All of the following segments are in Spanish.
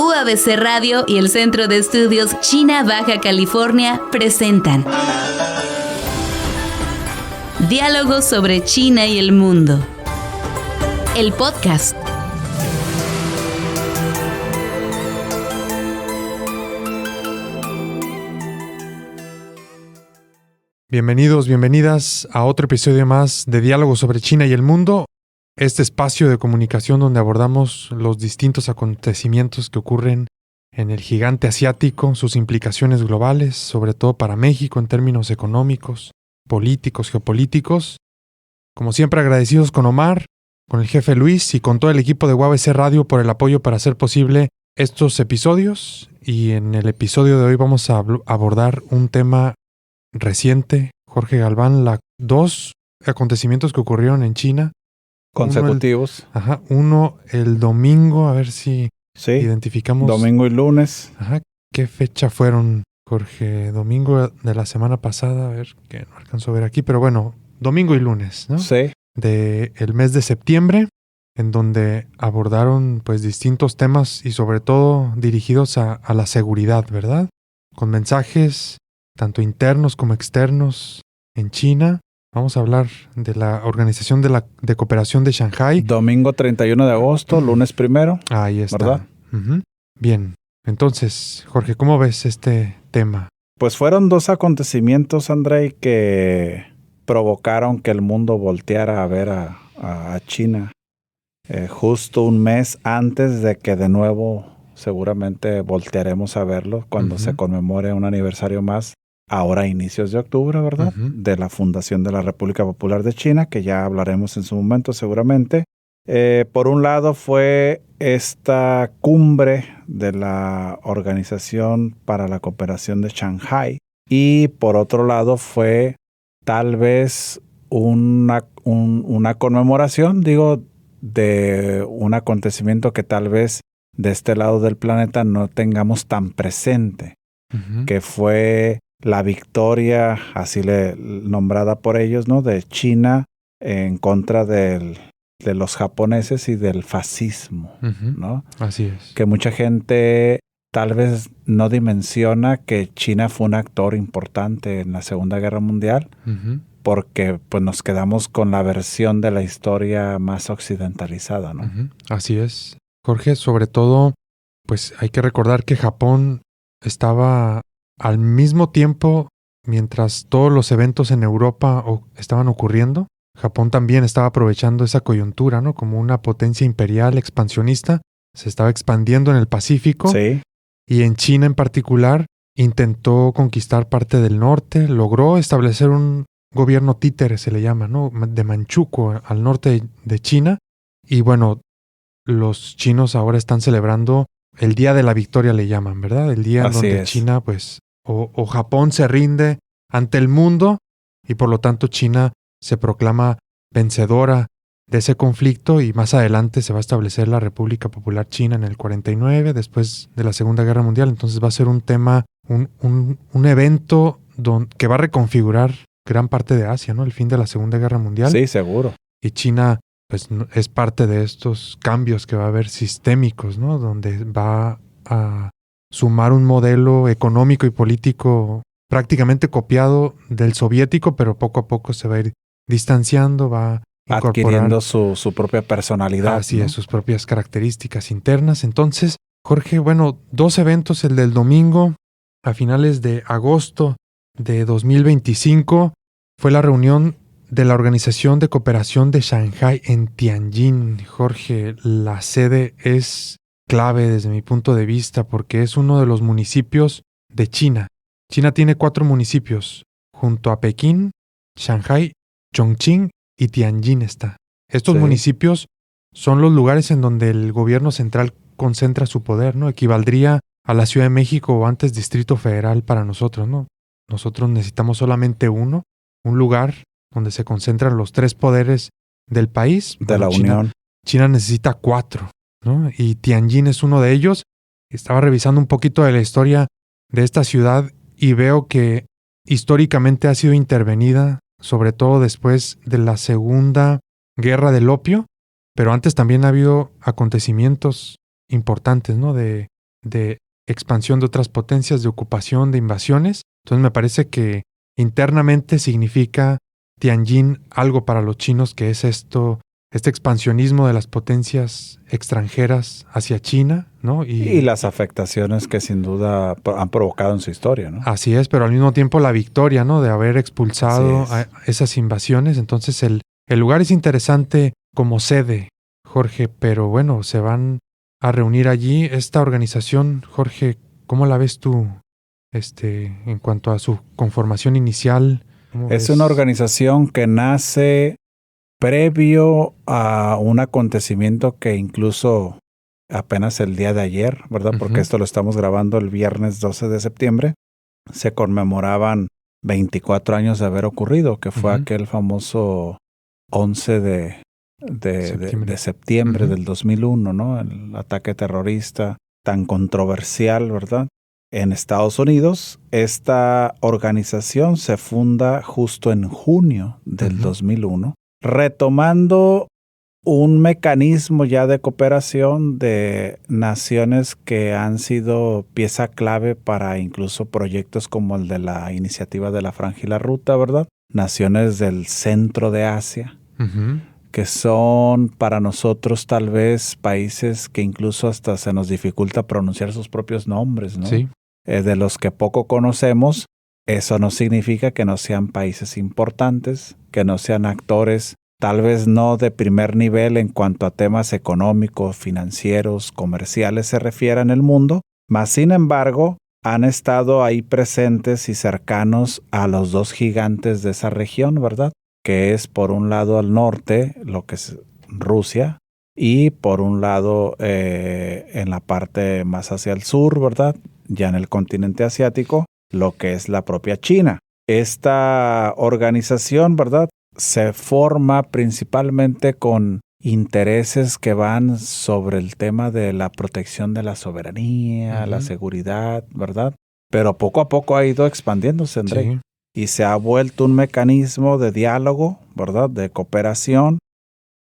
UABC Radio y el Centro de Estudios China Baja California presentan Diálogos sobre China y el mundo. El podcast. Bienvenidos, bienvenidas a otro episodio más de Diálogos sobre China y el mundo, este espacio de comunicación donde abordamos los distintos acontecimientos que ocurren en el gigante asiático, sus implicaciones globales, sobre todo para México en términos económicos, políticos, geopolíticos. Como siempre, agradecidos con Omar, con el jefe Luis y con todo el equipo de UABC Radio por el apoyo para hacer posible estos episodios. Y en el episodio de hoy vamos a abordar un tema reciente, Jorge Galván, dos acontecimientos que ocurrieron en China. Consecutivos. Uno el domingo, a ver si identificamos. Domingo y lunes. ¿Qué fecha fueron, Jorge? Domingo de la semana pasada, a ver, que no alcanzo a ver aquí, pero bueno, domingo y lunes, ¿no? Sí. Del mes de septiembre, en donde abordaron pues distintos temas y sobre todo dirigidos a la seguridad, ¿verdad? Con mensajes tanto internos como externos en China. Vamos a hablar de la Organización de Cooperación de Shanghái. Domingo 31 de agosto, lunes 1. Ahí está. ¿Verdad? Bien. Entonces, Jorge, ¿cómo ves este tema? Pues fueron dos acontecimientos, Andrei, que provocaron que el mundo volteara a ver a China. Justo un mes antes de que de nuevo seguramente voltearemos a verlo cuando se conmemore un aniversario más. Ahora a inicios de octubre, ¿verdad? De la fundación de la República Popular de China, que ya hablaremos en su momento seguramente. Por un lado fue esta cumbre de la Organización para la Cooperación de Shanghái y por otro lado fue tal vez una conmemoración, de un acontecimiento que tal vez de este lado del planeta no tengamos tan presente, que fue la victoria, así nombrada por ellos, ¿no? De China en contra de los japoneses y del fascismo, ¿no? Así es. Que mucha gente tal vez no dimensiona que China fue un actor importante en la Segunda Guerra Mundial, porque pues nos quedamos con la versión de la historia más occidentalizada, ¿no? Así es. Jorge, sobre todo, pues hay que recordar que Japón estaba al mismo tiempo, mientras todos los eventos en Europa estaban ocurriendo, Japón también estaba aprovechando esa coyuntura, ¿no? Como una potencia imperial expansionista, se estaba expandiendo en el Pacífico. Sí. Y en China en particular intentó conquistar parte del norte, logró establecer un gobierno títere, se le llama, ¿no? De Manchukuo, al norte de China. Y bueno, los chinos ahora están celebrando el Día de la Victoria, le llaman, ¿verdad? El día en donde China, pues, o Japón se rinde ante el mundo y por lo tanto China se proclama vencedora de ese conflicto y más adelante se va a establecer la República Popular China en el 49, después de la Segunda Guerra Mundial. Entonces va a ser un tema, un evento que va a reconfigurar gran parte de Asia, ¿no? El fin de la Segunda Guerra Mundial. Sí, seguro. Y China pues es parte de estos cambios que va a haber sistémicos, ¿no? Donde va a sumar un modelo económico y político prácticamente copiado del soviético, pero poco a poco se va a ir distanciando, va a adquiriendo su propia personalidad. Así es, sus propias características internas. Entonces, Jorge, bueno, dos eventos, el del domingo a finales de agosto de 2025 fue la reunión de la Organización de Cooperación de Shanghái en Tianjin. Jorge, la sede es clave desde mi punto de vista porque es uno de los municipios de China. China tiene 4 municipios, junto a Pekín, Shanghái, Chongqing y Tianjin está. Estos municipios son los lugares en donde el gobierno central concentra su poder, ¿no? Equivaldría a la Ciudad de México o antes Distrito Federal para nosotros, ¿no? Nosotros necesitamos solamente un lugar donde se concentran los 3 poderes del país. De la Unión. China necesita 4, ¿no? Y Tianjin es uno de ellos. Estaba revisando un poquito de la historia de esta ciudad y veo que históricamente ha sido intervenida, sobre todo después de la Segunda Guerra del Opio, pero antes también ha habido acontecimientos importantes, ¿no? De de expansión de otras potencias, de ocupación, de invasiones. Entonces me parece que internamente significa Tianjin algo para los chinos, que es este expansionismo de las potencias extranjeras hacia China, ¿no? Y las afectaciones que sin duda han provocado en su historia, ¿no? Así es, pero al mismo tiempo la victoria, ¿no? De haber expulsado a esas invasiones. Entonces el lugar es interesante como sede, Jorge, pero bueno, se van a reunir allí. Esta organización, Jorge, ¿cómo la ves tú en cuanto a su conformación inicial? Es una organización que nace previo a un acontecimiento que incluso apenas el día de ayer, ¿verdad? Porque esto lo estamos grabando el viernes 12 de septiembre, se conmemoraban 24 años de haber ocurrido, que fue aquel famoso 11 de septiembre del 2001, ¿no? El ataque terrorista tan controversial, ¿verdad? En Estados Unidos. Esta organización se funda justo en junio del 2001, retomando un mecanismo ya de cooperación de naciones que han sido pieza clave para incluso proyectos como el de la iniciativa de la Franja y la Ruta, ¿verdad? Naciones del centro de Asia, que son para nosotros tal vez países que incluso hasta se nos dificulta pronunciar sus propios nombres, ¿no? Sí. De los que poco conocemos. Eso no significa que no sean países importantes, que no sean actores tal vez no de primer nivel en cuanto a temas económicos, financieros, comerciales se refiere en el mundo, mas sin embargo han estado ahí presentes y cercanos a los dos gigantes de esa región, ¿verdad? Que es por un lado al norte, lo que es Rusia, y por un lado en la parte más hacia el sur, ¿verdad? Ya en el continente asiático, lo que es la propia China. Esta organización, ¿verdad?, se forma principalmente con intereses que van sobre el tema de la protección de la soberanía, la seguridad, ¿verdad? Pero poco a poco ha ido expandiéndose, André. Sí. Y se ha vuelto un mecanismo de diálogo, ¿verdad?, de cooperación.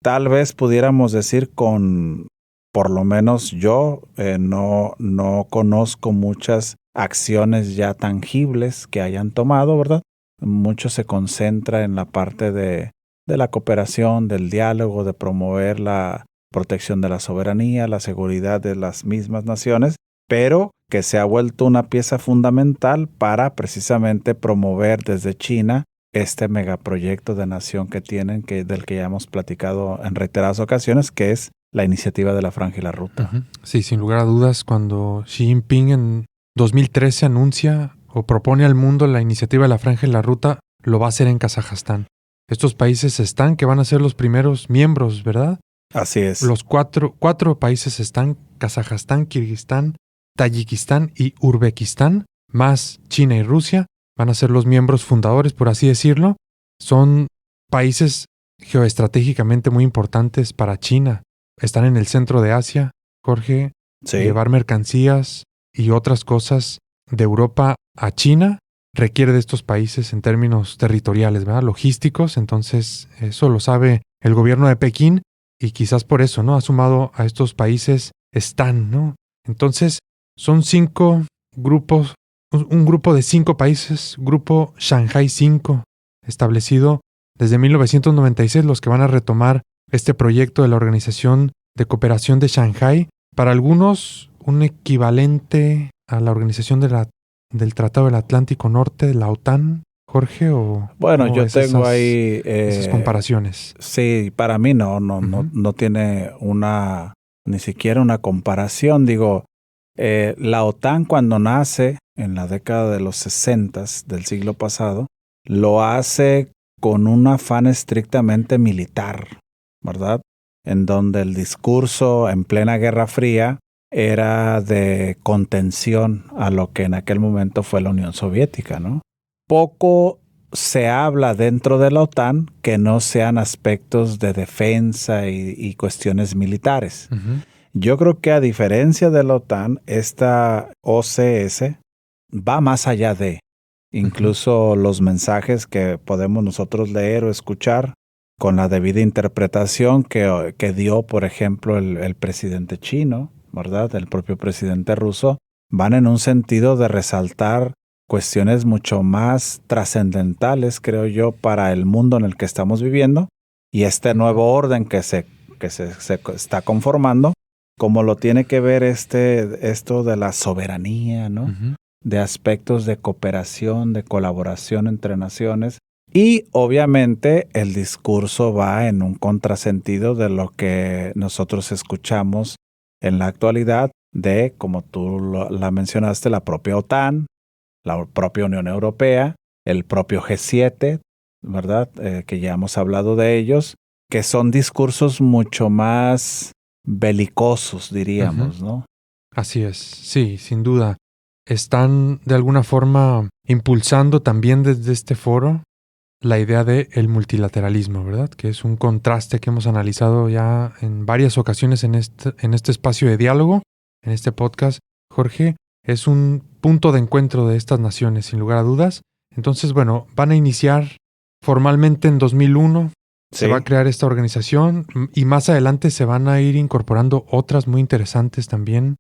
Tal vez pudiéramos decir por lo menos yo, no conozco muchas acciones ya tangibles que hayan tomado, ¿verdad? Mucho se concentra en la parte de la cooperación, del diálogo, de promover la protección de la soberanía, la seguridad de las mismas naciones, pero que se ha vuelto una pieza fundamental para precisamente promover desde China este megaproyecto de nación que tienen, del que ya hemos platicado en reiteradas ocasiones, que es la iniciativa de la Franja y la Ruta. Sí, sin lugar a dudas, cuando Xi Jinping en 2013 anuncia o propone al mundo la iniciativa de la Franja y la Ruta, lo va a hacer en Kazajstán. Estos países están, que van a ser los primeros miembros, ¿verdad? Así es. Los cuatro países están: Kazajstán, Kirguistán, Tayikistán y Uzbekistán, más China y Rusia, van a ser los miembros fundadores, por así decirlo. Son países geoestratégicamente muy importantes para China. Están en el centro de Asia, Jorge. Sí. Llevar mercancías y otras cosas de Europa a China requiere de estos países en términos territoriales, ¿verdad? Logísticos. Entonces, eso lo sabe el gobierno de Pekín y quizás por eso, ¿no?, ha sumado a estos países STAN, ¿no? Entonces, son 5 grupos, un grupo de 5 países, grupo Shanghai 5, establecido desde 1996, los que van a retomar este proyecto de la Organización de Cooperación de Shanghai. Para algunos, un equivalente a la organización del Tratado del Atlántico Norte, de la OTAN, Jorge, o... Bueno, yo tengo ahí... esas comparaciones. Sí, para mí no tiene ni siquiera una comparación. Digo, la OTAN cuando nace en la década de los 60 del siglo pasado, lo hace con un afán estrictamente militar, ¿verdad? En donde el discurso en plena Guerra Fría era de contención a lo que en aquel momento fue la Unión Soviética, ¿no? Poco se habla dentro de la OTAN que no sean aspectos de defensa y cuestiones militares. Yo creo que a diferencia de la OTAN, esta OCS va más allá de incluso los mensajes que podemos nosotros leer o escuchar con la debida interpretación que dio, por ejemplo, el presidente chino, ¿verdad?, del propio presidente ruso, van en un sentido de resaltar cuestiones mucho más trascendentales, creo yo, para el mundo en el que estamos viviendo y este nuevo orden que se está conformando, como lo tiene que ver esto de la soberanía, ¿no? Ujú. De aspectos de cooperación, de colaboración entre naciones. Y obviamente el discurso va en un contrasentido de lo que nosotros escuchamos en la actualidad de, como tú la mencionaste, la propia OTAN, la propia Unión Europea, el propio G7, ¿verdad? Que ya hemos hablado de ellos, que son discursos mucho más belicosos, diríamos, ¿no? Así es, sí, sin duda. Están de alguna forma impulsando también desde este foro la idea de el multilateralismo, ¿verdad? Que es un contraste que hemos analizado ya en varias ocasiones en este espacio de diálogo, en este podcast. Jorge, es un punto de encuentro de estas naciones, sin lugar a dudas. Entonces, bueno, van a iniciar formalmente en 2001. Se va a crear esta organización y más adelante se van a ir incorporando otras muy interesantes también.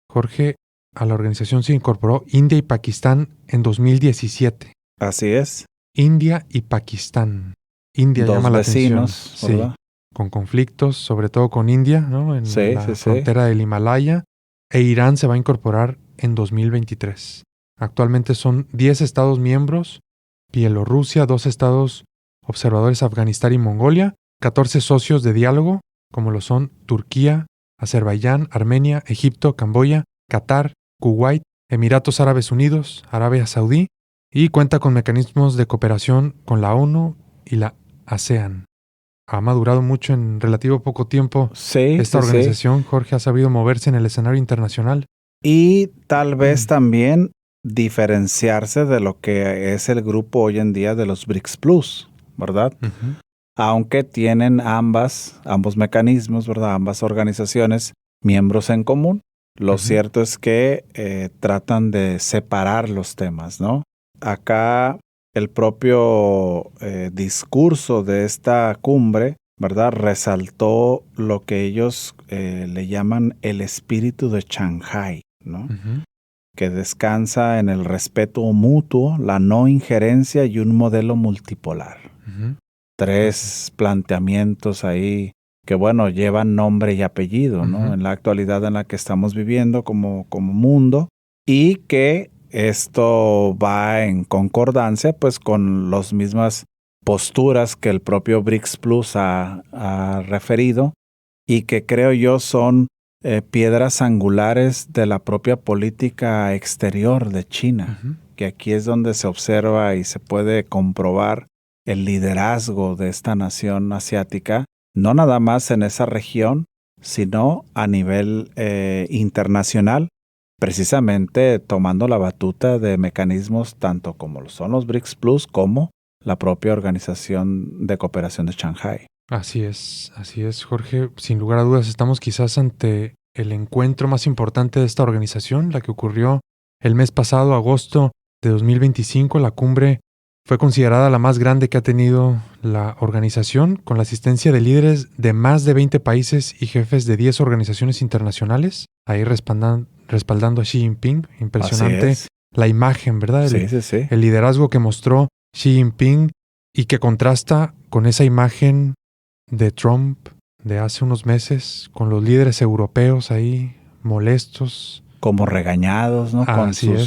Jorge, a la organización se incorporó India y Pakistán en 2017. Así es. India y Pakistán. India Dos llama la vecinos, atención. ¿verdad? Sí, con conflictos, sobre todo con India, ¿no? En la frontera del Himalaya. E Irán se va a incorporar en 2023. Actualmente son 10 estados miembros, Bielorrusia, 2 estados observadores, Afganistán y Mongolia, 14 socios de diálogo, como lo son Turquía, Azerbaiyán, Armenia, Egipto, Camboya, Qatar, Kuwait, Emiratos Árabes Unidos, Arabia Saudí, y cuenta con mecanismos de cooperación con la ONU y la ASEAN. Ha madurado mucho en relativo poco tiempo esta organización. Jorge, ha sabido moverse en el escenario internacional. Y tal vez también diferenciarse de lo que es el grupo hoy en día de los BRICS Plus, ¿verdad? Aunque tienen ambos mecanismos, ¿verdad? Ambas organizaciones, miembros en común. Lo cierto es que tratan de separar los temas, ¿no? Acá el propio discurso de esta cumbre, ¿verdad?, resaltó lo que ellos le llaman el espíritu de Shanghái, ¿no? Que descansa en el respeto mutuo, la no injerencia y un modelo multipolar. 3 planteamientos ahí que, bueno, llevan nombre y apellido, ¿no? En la actualidad en la que estamos viviendo como mundo, y que esto va en concordancia pues con las mismas posturas que el propio BRICS Plus ha referido y que creo yo son piedras angulares de la propia política exterior de China, que aquí es donde se observa y se puede comprobar el liderazgo de esta nación asiática, no nada más en esa región, sino a nivel internacional, precisamente tomando la batuta de mecanismos tanto como son los BRICS Plus como la propia Organización de Cooperación de Shanghái. Así es, Jorge. Sin lugar a dudas estamos quizás ante el encuentro más importante de esta organización, la que ocurrió el mes pasado, agosto de 2025. La cumbre fue considerada la más grande que ha tenido la organización, con la asistencia de líderes de más de 20 países y jefes de 10 organizaciones internacionales, ahí respaldando a Xi Jinping. Impresionante la imagen, ¿verdad? El liderazgo que mostró Xi Jinping y que contrasta con esa imagen de Trump de hace unos meses, con los líderes europeos ahí molestos. Como regañados, ¿no?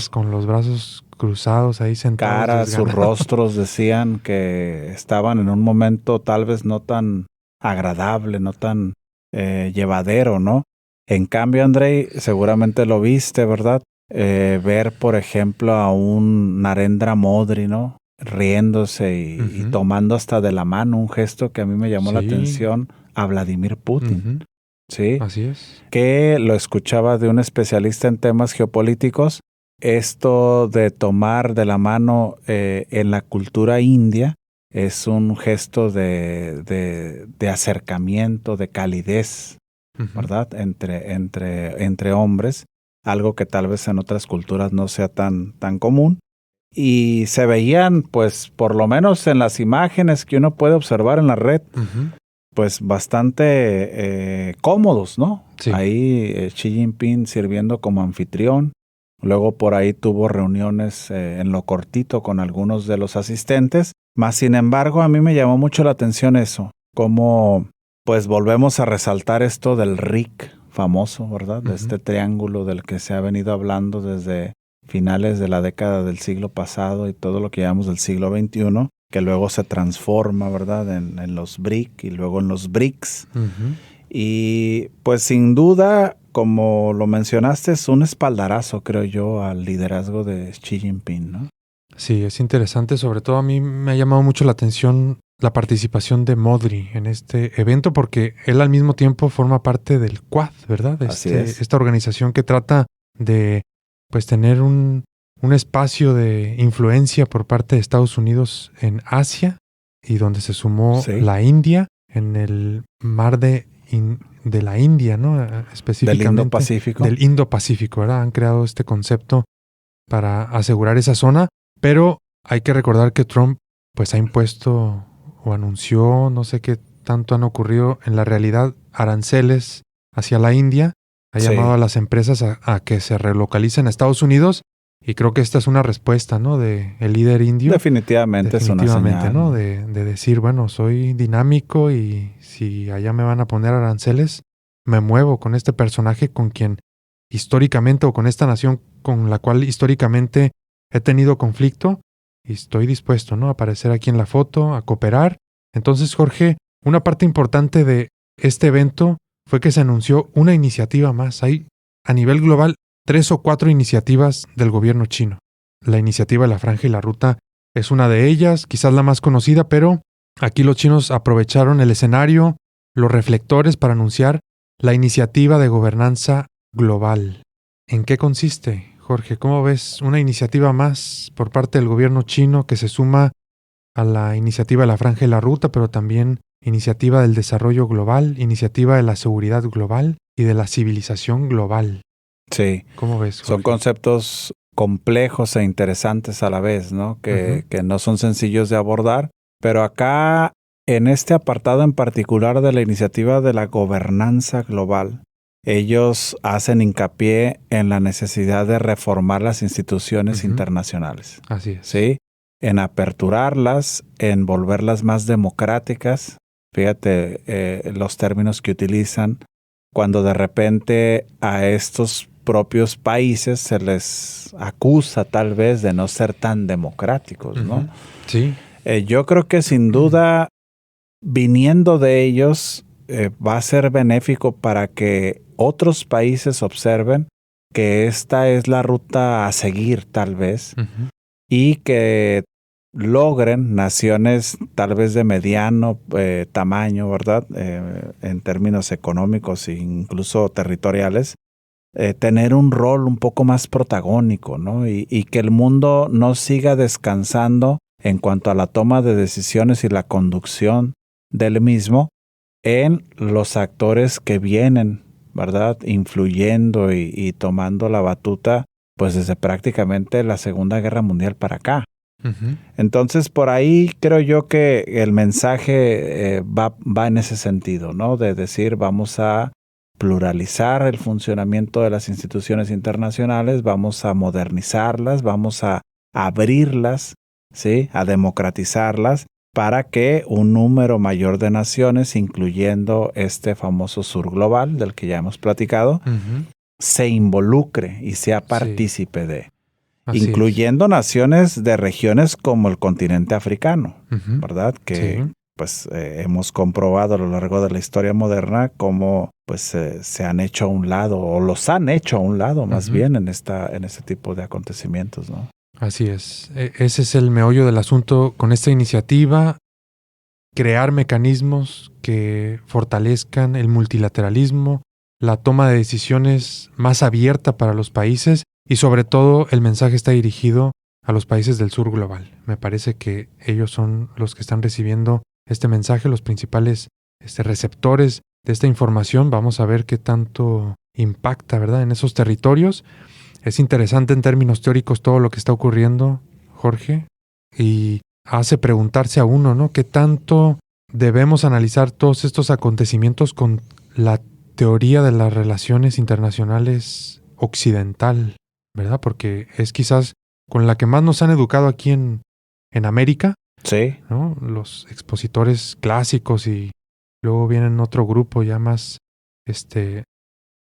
Con los brazos cruzados ahí sentados. Caras, sus rostros decían que estaban en un momento tal vez no tan agradable, no tan llevadero, ¿no? En cambio, Andrei, seguramente lo viste, ¿verdad? Ver, por ejemplo, a un Narendra Modi, ¿no? Riéndose y tomando hasta de la mano, un gesto que a mí me llamó la atención, a Vladimir Putin. Sí, así es. Que lo escuchaba de un especialista en temas geopolíticos. Esto de tomar de la mano en la cultura india es un gesto de acercamiento, de calidez, ¿verdad? Entre hombres, algo que tal vez en otras culturas no sea tan común. Y se veían, pues, por lo menos en las imágenes que uno puede observar en la red, pues bastante cómodos, ¿no? Sí. Ahí Xi Jinping sirviendo como anfitrión. Luego por ahí tuvo reuniones en lo cortito con algunos de los asistentes. Mas, sin embargo, a mí me llamó mucho la atención eso. Cómo, pues, volvemos a resaltar esto del RIC famoso, ¿verdad? De este triángulo del que se ha venido hablando desde finales de la década del siglo pasado y todo lo que llamamos del siglo XXI, que luego se transforma, ¿verdad? En los BRIC y luego en los BRICS. Y pues sin duda, como lo mencionaste, es un espaldarazo, creo yo, al liderazgo de Xi Jinping, ¿no? Sí, es interesante. Sobre todo a mí me ha llamado mucho la atención la participación de Modri en este evento, porque él al mismo tiempo forma parte del Quad, ¿verdad? Así es. Esta organización que trata de, pues, tener un espacio de influencia por parte de Estados Unidos en Asia, y donde se sumó la India en el mar de la India, ¿no? Específicamente. Del Indo-Pacífico. Del Indo-Pacífico, ¿verdad? Han creado este concepto para asegurar esa zona, pero hay que recordar que Trump, pues, ha impuesto o anunció, no sé qué tanto han ocurrido en la realidad, aranceles hacia la India. Ha llamado a las empresas a que se relocalicen a Estados Unidos, y creo que esta es una respuesta, ¿no? De el líder indio. Definitivamente es una señal, ¿no? De decir, bueno, soy dinámico, y si allá me van a poner aranceles, me muevo con este personaje con quien históricamente, o con esta nación con la cual históricamente he tenido conflicto, y estoy dispuesto, ¿no? A aparecer aquí en la foto, a cooperar. Entonces, Jorge, una parte importante de este evento fue que se anunció una iniciativa más. Hay a nivel global 3 o 4 iniciativas del gobierno chino. La iniciativa de la Franja y la Ruta es una de ellas, quizás la más conocida, pero aquí los chinos aprovecharon el escenario, los reflectores, para anunciar la iniciativa de gobernanza global. ¿En qué consiste, Jorge? ¿Cómo ves una iniciativa más por parte del gobierno chino que se suma a la iniciativa de la Franja y la Ruta, pero también iniciativa del desarrollo global, iniciativa de la seguridad global y de la civilización global? Sí. ¿Cómo ves, Jorge? Son conceptos complejos e interesantes a la vez, ¿no? Que no son sencillos de abordar, pero acá, en este apartado en particular de la iniciativa de la gobernanza global, ellos hacen hincapié en la necesidad de reformar las instituciones internacionales. Así es. ¿Sí? En aperturarlas, en volverlas más democráticas. Fíjate los términos que utilizan cuando de repente a estos propios países se les acusa tal vez de no ser tan democráticos, ¿no? Sí. Yo creo que sin duda, viniendo de ellos, va a ser benéfico para que otros países observen que esta es la ruta a seguir tal vez, y que logren naciones tal vez de mediano tamaño, ¿verdad? En términos económicos e incluso territoriales, tener un rol un poco más protagónico, ¿no? Y que el mundo no siga descansando en cuanto a la toma de decisiones y la conducción del mismo en los actores que vienen, ¿verdad? Influyendo y tomando la batuta, pues desde prácticamente la Segunda Guerra Mundial para acá. Entonces, por ahí creo yo que el mensaje va en ese sentido, ¿no? De decir, vamos a pluralizar el funcionamiento de las instituciones internacionales, vamos a modernizarlas, vamos a abrirlas, ¿sí? A democratizarlas, para que un número mayor de naciones, incluyendo este famoso sur global del que ya hemos platicado, se involucre y sea partícipe de, incluyendo naciones de regiones como el continente africano, ¿verdad? Que pues hemos comprobado a lo largo de la historia moderna cómo pues se han hecho a un lado, o los han hecho a un lado más bien en este tipo de acontecimientos, ¿no? Así es. Ese es el meollo del asunto con esta iniciativa: crear mecanismos que fortalezcan el multilateralismo, la toma de decisiones más abierta para los países, y sobre todo el mensaje está dirigido a los países del sur global. Me parece que ellos son los que están recibiendo este mensaje, los principales receptores de esta información. Vamos a ver qué tanto impacta, ¿verdad?, en esos territorios. Es interesante en términos teóricos todo lo que está ocurriendo, Jorge, y hace preguntarse a uno, ¿no?, qué tanto debemos analizar todos estos acontecimientos con la teoría de las relaciones internacionales occidental, ¿verdad? Porque es quizás con la que más nos han educado aquí en América, Sí. ¿no? Los expositores clásicos, y luego vienen otro grupo ya más,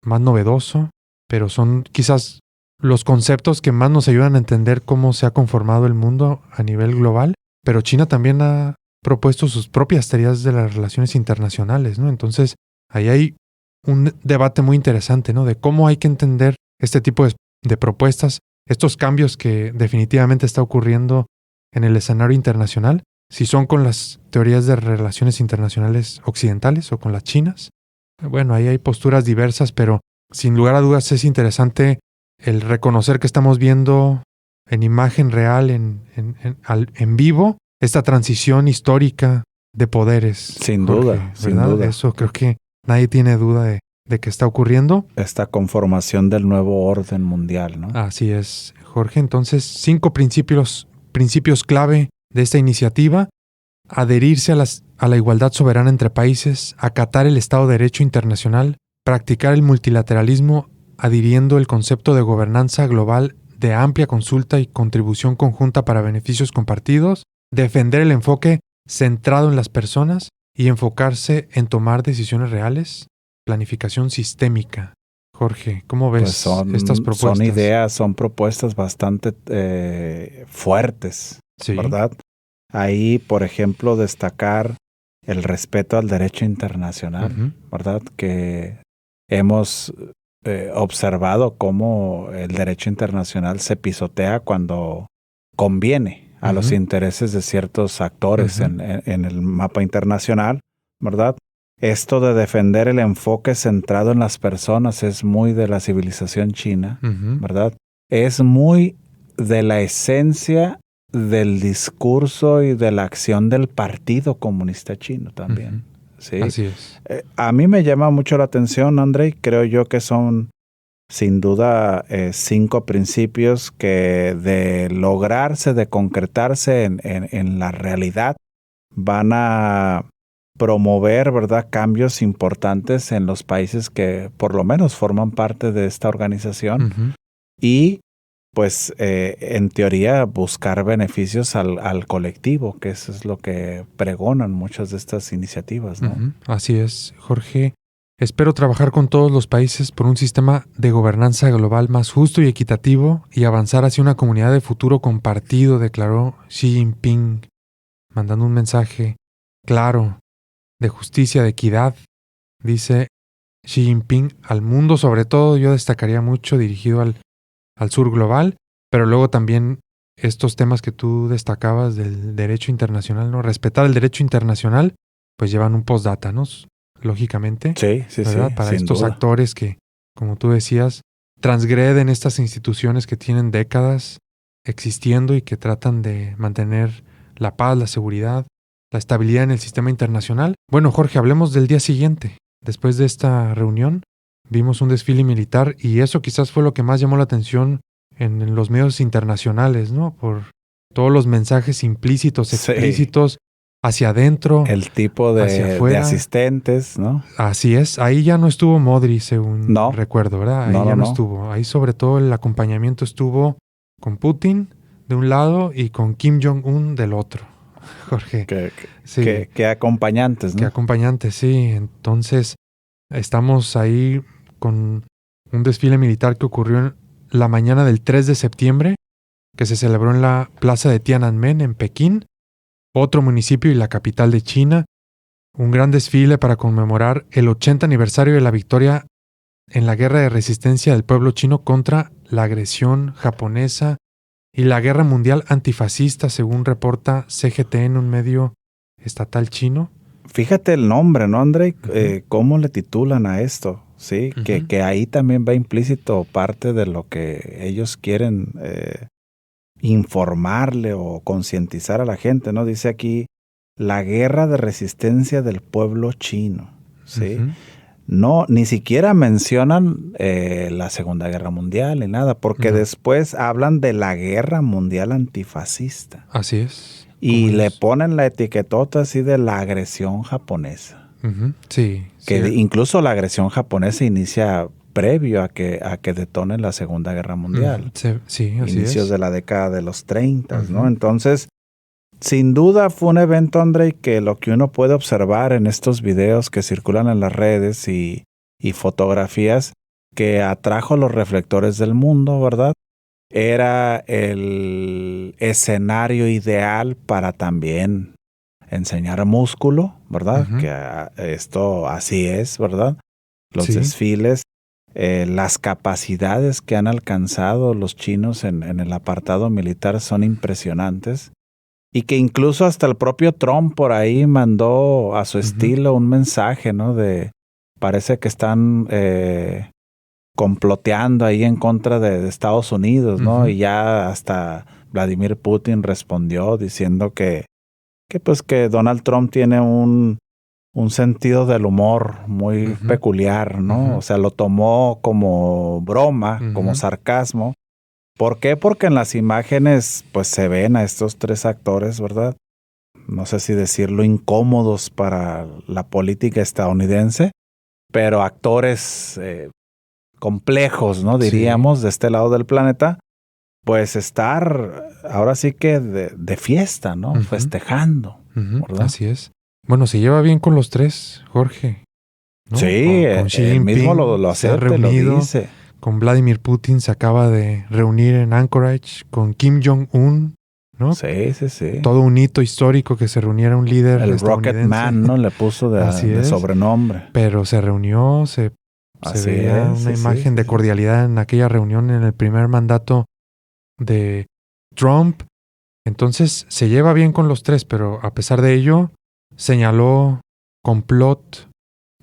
más novedoso, pero son quizás los conceptos que más nos ayudan a entender cómo se ha conformado el mundo a nivel global. Pero China también ha propuesto sus propias teorías de las relaciones internacionales, ¿no? Entonces, ahí hay un debate muy interesante, ¿no? De cómo hay que entender este tipo de propuestas, estos cambios que definitivamente está ocurriendo en el escenario internacional, si son con las teorías de relaciones internacionales occidentales o con las chinas. Bueno, ahí hay posturas diversas, pero sin lugar a dudas es interesante el reconocer que estamos viendo en imagen real, en vivo, esta transición histórica de poderes. Sin Jorge, duda, ¿verdad? sin duda. Eso creo que nadie tiene duda de que está ocurriendo. Esta conformación del nuevo orden mundial, ¿no? Así es, Jorge. Entonces, 5 principios clave de esta iniciativa: adherirse a la igualdad soberana entre países, acatar el Estado de Derecho internacional, practicar el multilateralismo adhiriendo el concepto de gobernanza global de amplia consulta y contribución conjunta para beneficios compartidos, defender el enfoque centrado en las personas y enfocarse en tomar decisiones reales, planificación sistémica. Jorge, ¿cómo ves Pues estas propuestas? Son propuestas bastante fuertes, Sí. ¿verdad? Ahí, por ejemplo, destacar el respeto al derecho internacional, Ujú. ¿verdad? Que hemos observado cómo el derecho internacional se pisotea cuando conviene a los intereses de ciertos actores Ujú. en el mapa internacional, ¿verdad? Esto de defender el enfoque centrado en las personas es muy de la civilización china, Ujú. ¿verdad? Es muy de la esencia del discurso y de la acción del Partido Comunista Chino también. Ujú. ¿Sí? Así es. A mí me llama mucho la atención, Andrei. Creo yo que son sin duda 5 principios que de lograrse, de concretarse en la realidad, van a promover, ¿verdad?, cambios importantes en los países que por lo menos forman parte de esta organización. Ujú. Y pues en teoría buscar beneficios al colectivo, que eso es lo que pregonan muchas de estas iniciativas, ¿no? Ujú. Así es, Jorge. Espero trabajar con todos los países por un sistema de gobernanza global más justo y equitativo y avanzar hacia una comunidad de futuro compartido, declaró Xi Jinping, mandando un mensaje claro de justicia, de equidad, dice Xi Jinping, al mundo. Sobre todo yo destacaría mucho dirigido al sur global, pero luego también estos temas que tú destacabas del derecho internacional, ¿no? Respetar el derecho internacional, pues llevan un postdata, ¿no? Lógicamente, Sí, ¿verdad? sí, Para sin estos duda. actores que, como tú decías, transgreden estas instituciones que tienen décadas existiendo y que tratan de mantener la paz, la seguridad, la estabilidad en el sistema internacional. Bueno, Jorge, hablemos del día siguiente. Después de esta reunión, vimos un desfile militar y eso quizás fue lo que más llamó la atención en los medios internacionales, ¿no? Por todos los mensajes implícitos, Sí. explícitos, hacia adentro, El tipo hacia de afuera. asistentes, ¿no? Así es, ahí ya no estuvo Modri, según No. recuerdo, ¿verdad? Ahí No, ya no no. estuvo. Ahí sobre todo el acompañamiento estuvo con Putin de un lado y con Kim Jong-un del otro. Jorge. Sí. Que acompañantes, ¿no? Que acompañantes, sí. Entonces, estamos ahí con un desfile militar que ocurrió en la mañana del 3 de septiembre, que se celebró en la plaza de Tiananmen, en Pekín, otro municipio y la capital de China. Un gran desfile para conmemorar el 80 aniversario de la victoria en la guerra de resistencia del pueblo chino contra la agresión japonesa y la guerra mundial antifascista, según reporta CGT en un medio estatal chino. Fíjate el nombre, ¿no, Andrei? ¿Cómo le titulan a esto? Sí, que ahí también va implícito parte de lo que ellos quieren informarle o concientizar a la gente, ¿no? Dice aquí, la guerra de resistencia del pueblo chino, ¿sí? No, ni siquiera mencionan la Segunda Guerra Mundial ni nada, porque después hablan de la Guerra Mundial Antifascista. Así es. Y le ponen la etiquetota así de la agresión japonesa. Sí. Que incluso la agresión japonesa inicia previo a que detone la Segunda Guerra Mundial. Sí, así Inicios es. de la década de los 30, ¿no? Entonces, sin duda fue un evento, Andrei, que lo que uno puede observar en estos videos que circulan en las redes y fotografías que atrajo los reflectores del mundo, ¿verdad? Era el escenario ideal para también enseñar músculo, ¿verdad? Que esto así es, ¿verdad? Los desfiles, las capacidades que han alcanzado los chinos en el apartado militar son impresionantes. Y que incluso hasta el propio Trump por ahí mandó a su estilo un mensaje, ¿no? Parece que están comploteando ahí en contra de Estados Unidos, ¿no? Y ya hasta Vladimir Putin respondió diciendo que Donald Trump tiene un sentido del humor muy peculiar, ¿no? O sea, lo tomó como broma, como sarcasmo. ¿Por qué? Porque en las imágenes pues se ven a estos tres actores, ¿verdad? No sé si decirlo incómodos para la política estadounidense, pero actores complejos, ¿no? Diríamos, de este lado del planeta, pues estar ahora sí que de fiesta, ¿no? Festejando, ¿verdad? Así es. Bueno, se lleva bien con los tres, Jorge, ¿no? Sí, con Xi él Jinping mismo lo se ha acepta, reunido, lo dice. con Vladimir Putin se acaba de reunir en Anchorage, con Kim Jong-un, ¿no? Sí. Todo un hito histórico que se reuniera un líder El estadounidense. Rocket Man, ¿no? Le puso de sobrenombre. Pero se reunió, se veía una imagen de cordialidad en aquella reunión en el primer mandato de Trump. Entonces se lleva bien con los tres, pero a pesar de ello señaló complot,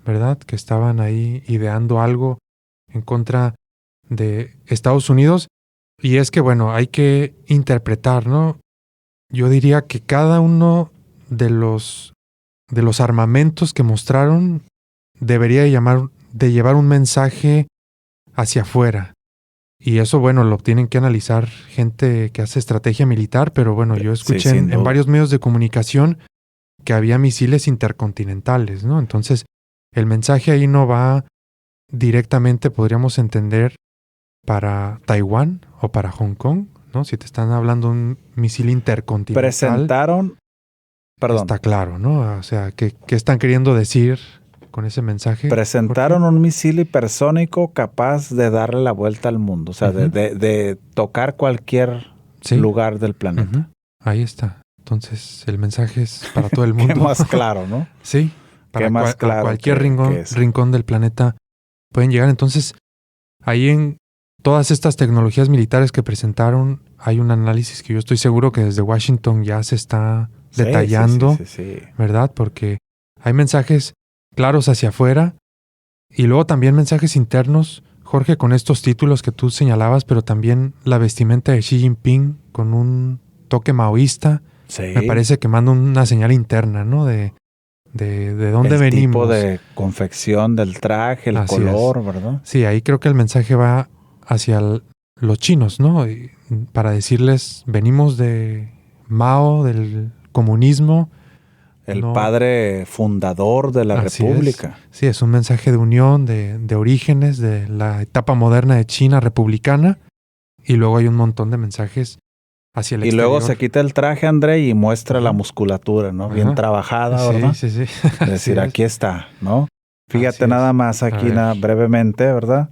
¿verdad? Que estaban ahí ideando algo en contra de Estados Unidos. Y es que, bueno, hay que interpretar, ¿no? Yo diría que cada uno de los armamentos que mostraron debería de llevar un mensaje hacia afuera. Y eso, bueno, lo tienen que analizar gente que hace estrategia militar, pero bueno, yo escuché en varios medios de comunicación que había misiles intercontinentales, ¿no? Entonces, el mensaje ahí no va directamente, podríamos entender, para Taiwán o para Hong Kong, ¿no? Si te están hablando de un misil intercontinental. Presentaron, está claro, ¿no? O sea, ¿qué están queriendo decir con ese mensaje? Presentaron un misil hipersónico capaz de darle la vuelta al mundo, o sea, de tocar cualquier lugar del planeta. Ahí está. Entonces, el mensaje es para todo el mundo. Qué más claro, ¿no? Sí, para más claro a cualquier rincón del planeta pueden llegar. Entonces, ahí en todas estas tecnologías militares que presentaron, hay un análisis que yo estoy seguro que desde Washington ya se está detallando, ¿verdad? Porque hay mensajes claros hacia afuera y luego también mensajes internos, Jorge, con estos títulos que tú señalabas, pero también la vestimenta de Xi Jinping con un toque maoísta. Me parece que manda una señal interna, ¿no? De dónde venimos. El tipo de confección del traje, el color, ¿verdad? Sí, ahí creo que el mensaje va hacia los chinos, ¿no? Para decirles, venimos de Mao, del comunismo. El padre fundador de la República. Sí, es un mensaje de unión, de orígenes, de la etapa moderna de China republicana. Y luego hay un montón de mensajes hacia el exterior. Y luego se quita el traje, André, y muestra la musculatura, ¿no? Bien trabajada, ¿verdad? Sí. Es decir, aquí está, ¿no? Fíjate nada más aquí, brevemente, ¿verdad?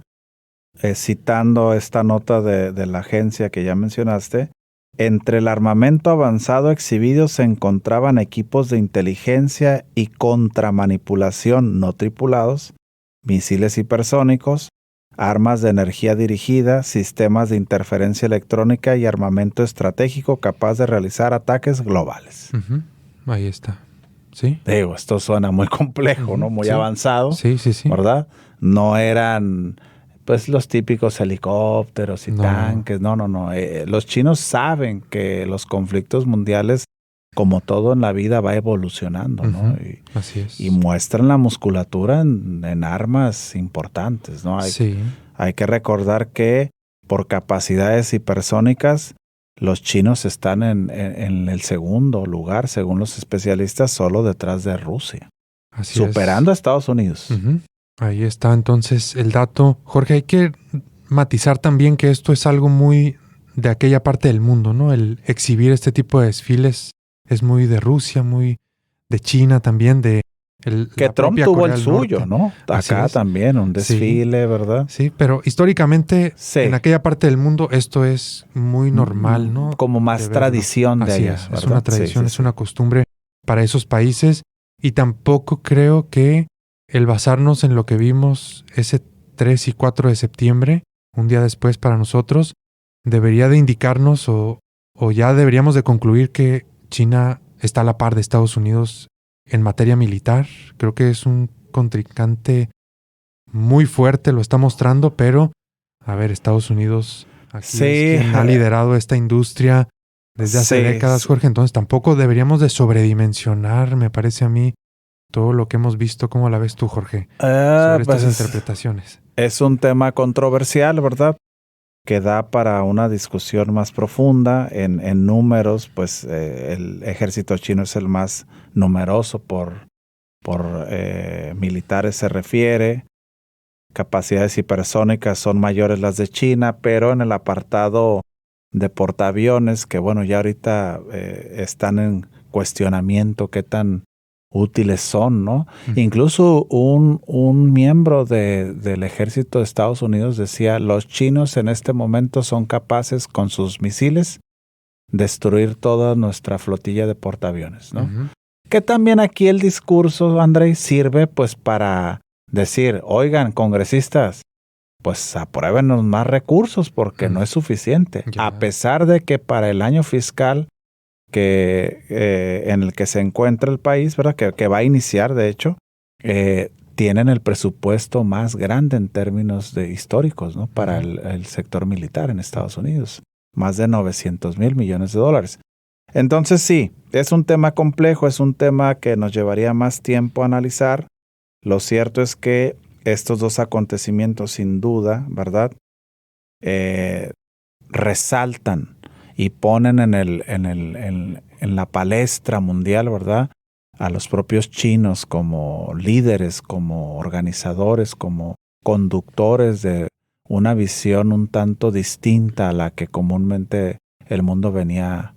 Citando esta nota de la agencia que ya mencionaste, entre el armamento avanzado exhibido se encontraban equipos de inteligencia y contramanipulación no tripulados, misiles hipersónicos, armas de energía dirigida, sistemas de interferencia electrónica y armamento estratégico capaz de realizar ataques globales. Ahí está. Sí. Digo, esto suena muy complejo, ¿no? Muy avanzado. Sí. ¿Verdad? No eran pues los típicos helicópteros y tanques. No. Los chinos saben que los conflictos mundiales, como todo en la vida, va evolucionando, ¿no? Así es. Y muestran la musculatura en armas importantes, ¿no? Hay que recordar que por capacidades hipersónicas los chinos están en el segundo lugar, según los especialistas, solo detrás de Rusia. Así superando a Estados Unidos. Uh-huh. Ahí está entonces el dato. Jorge, hay que matizar también que esto es algo muy de aquella parte del mundo, ¿no? El exhibir este tipo de desfiles es muy de Rusia, muy de China también, que Trump tuvo el suyo, ¿no? Acá también un desfile, sí, ¿verdad? Sí, pero históricamente en aquella parte del mundo esto es muy normal, ¿no? Como más tradición de allá. Es una tradición, es una costumbre para esos países, y tampoco creo que el basarnos en lo que vimos ese 3 y 4 de septiembre, un día después para nosotros, debería de indicarnos o ya deberíamos de concluir que China está a la par de Estados Unidos en materia militar. Creo que es un contrincante muy fuerte, lo está mostrando, pero a ver, Estados Unidos aquí es quien ha liderado esta industria desde hace décadas, Jorge, entonces tampoco deberíamos de sobredimensionar, me parece a mí, todo lo que hemos visto. ¿Cómo la ves tú, Jorge, sobre estas interpretaciones? Es un tema controversial, ¿verdad? Que da para una discusión más profunda. En números, pues el ejército chino es el más numeroso por militares se refiere. Capacidades hipersónicas son mayores las de China, pero en el apartado de portaaviones, que bueno, ya ahorita están en cuestionamiento qué tan útiles son, ¿no? Uh-huh. Incluso un miembro del ejército de Estados Unidos decía, los chinos en este momento son capaces con sus misiles destruir toda nuestra flotilla de portaaviones, ¿no? Uh-huh. Que también aquí el discurso, Andrei, sirve pues para decir, oigan, congresistas, pues apruébenos más recursos porque no es suficiente. Ya. A pesar de que para el año fiscal en el que se encuentra el país, ¿verdad? Que va a iniciar, de hecho, tienen el presupuesto más grande en términos históricos, ¿no? Para el sector militar en Estados Unidos. Más de $900 mil millones. Entonces sí, es un tema complejo, es un tema que nos llevaría más tiempo a analizar. Lo cierto es que estos dos acontecimientos, sin duda, ¿verdad? Resaltan y ponen en la palestra mundial, ¿verdad? A los propios chinos como líderes, como organizadores, como conductores de una visión un tanto distinta a la que comúnmente el mundo venía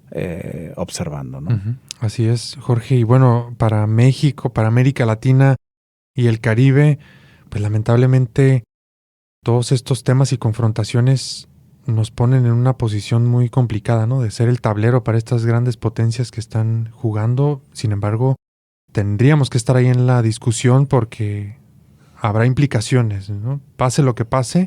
observando, ¿no? Uh-huh. Así es, Jorge. Y bueno, para México, para América Latina y el Caribe, pues lamentablemente todos estos temas y confrontaciones nos ponen en una posición muy complicada, ¿no? De ser el tablero para estas grandes potencias que están jugando. Sin embargo, tendríamos que estar ahí en la discusión porque habrá implicaciones, ¿no? Pase lo que pase,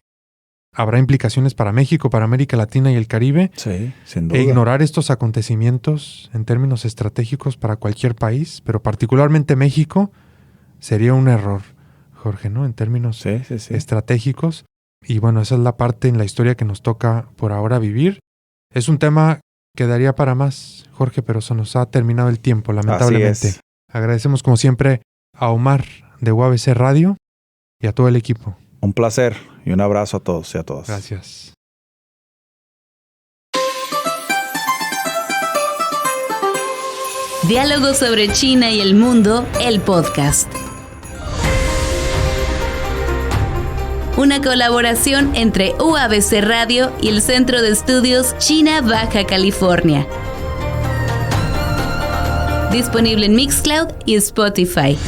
habrá implicaciones para México, para América Latina y el Caribe. Sí, sin duda. E ignorar estos acontecimientos en términos estratégicos para cualquier país, pero particularmente México, sería un error, Jorge, ¿no? En términos estratégicos. Y bueno, esa es la parte en la historia que nos toca por ahora vivir. Es un tema que daría para más, Jorge, pero se nos ha terminado el tiempo, lamentablemente. Así es. Agradecemos como siempre a Omar de UABC Radio y a todo el equipo. Un placer y un abrazo a todos y a todas. Gracias. Diálogos sobre China y el mundo, el podcast. Una colaboración entre UABC Radio y el Centro de Estudios China Baja California. Disponible en Mixcloud y Spotify.